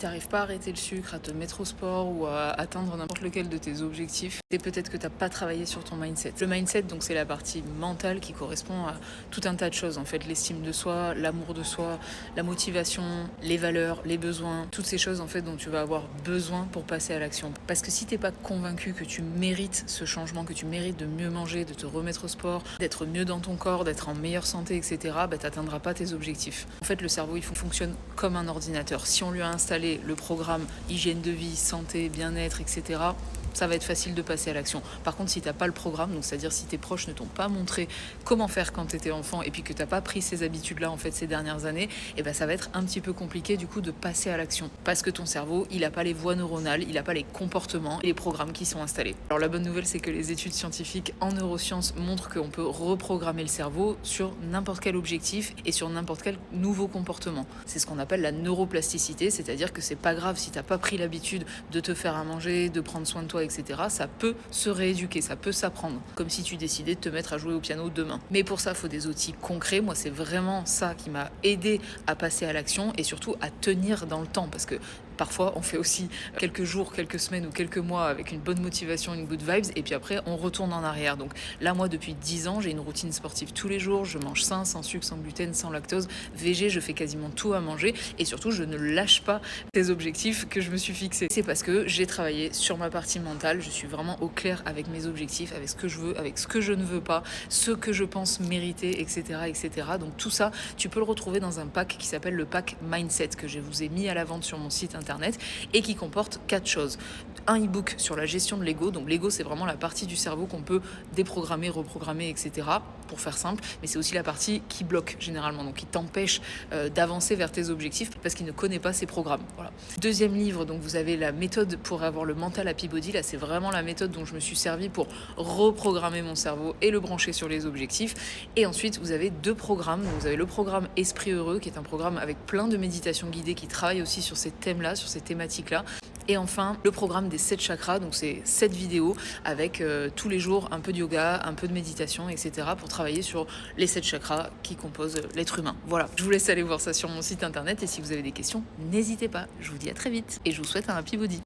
t'arrives pas à arrêter le sucre, à te mettre au sport ou à atteindre n'importe lequel de tes objectifs, c'est peut-être que t'as pas travaillé sur ton mindset. Le mindset, donc c'est la partie mentale qui correspond à tout un tas de choses en fait, l'estime de soi, l'amour de soi, la motivation, les valeurs, les besoins, toutes ces choses en fait dont tu vas avoir besoin pour passer à l'action. Parce que si t'es pas convaincu que tu mérites ce changement, que tu mérites de mieux manger, de te remettre au sport, d'être mieux dans ton corps, d'être en meilleure santé, etc., t'atteindras pas tes objectifs. En fait, le cerveau, il fonctionne comme un ordinateur. Si on lui a installé le programme hygiène de vie, santé, bien-être, etc., ça va être facile de passer à l'action. Par contre, si t'as pas le programme, donc c'est-à-dire si tes proches ne t'ont pas montré comment faire quand t'étais enfant et puis que t'as pas pris ces habitudes-là en fait ces dernières années, ça va être un petit peu compliqué du coup de passer à l'action. Parce que ton cerveau, il a pas les voies neuronales, il a pas les comportements et les programmes qui sont installés. Alors la bonne nouvelle, c'est que les études scientifiques en neurosciences montrent qu'on peut reprogrammer le cerveau sur n'importe quel objectif et sur n'importe quel nouveau comportement. C'est ce qu'on appelle la neuroplasticité, c'est-à-dire que c'est pas grave si t'as pas pris l'habitude de te faire à manger, de prendre soin de toi, etc. Ça peut se rééduquer, ça peut s'apprendre. Comme si tu décidais de te mettre à jouer au piano demain. Mais pour ça, il faut des outils concrets. Moi, c'est vraiment ça qui m'a aidé à passer à l'action et surtout à tenir dans le temps. Parce que parfois, on fait aussi quelques jours, quelques semaines ou quelques mois avec une bonne motivation, une good vibes, et puis après, on retourne en arrière. Donc là, moi, depuis 10 ans, j'ai une routine sportive tous les jours. Je mange sain, sans sucre, sans gluten, sans lactose, végé, je fais quasiment tout à manger. Et surtout, je ne lâche pas les objectifs que je me suis fixés. C'est parce que j'ai travaillé sur ma partie mentale. Je suis vraiment au clair avec mes objectifs, avec ce que je veux, avec ce que je ne veux pas, ce que je pense mériter, etc., etc. Donc tout ça, tu peux le retrouver dans un pack qui s'appelle le pack Mindset que je vous ai mis à la vente sur mon site internet et qui comporte 4 choses. Un e-book sur la gestion de l'ego. Donc l'ego, c'est vraiment la partie du cerveau qu'on peut déprogrammer, reprogrammer, etc. pour faire simple. Mais c'est aussi la partie qui bloque généralement, donc qui t'empêche d'avancer vers tes objectifs parce qu'il ne connaît pas ses programmes. Voilà. Deuxième livre, donc vous avez la méthode pour avoir le mental happy body. Là, c'est vraiment la méthode dont je me suis servi pour reprogrammer mon cerveau et le brancher sur les objectifs. Et ensuite, vous avez 2 programmes. Donc, vous avez le programme Esprit Heureux, qui est un programme avec plein de méditations guidées qui travaillent aussi sur ces thèmes-là, sur ces thématiques-là. Et enfin, le programme des 7 chakras, donc c'est 7 vidéos avec tous les jours un peu de yoga, un peu de méditation, etc. pour travailler sur les 7 chakras qui composent l'être humain. Voilà, je vous laisse aller voir ça sur mon site internet et si vous avez des questions, n'hésitez pas. Je vous dis à très vite et je vous souhaite un happy body.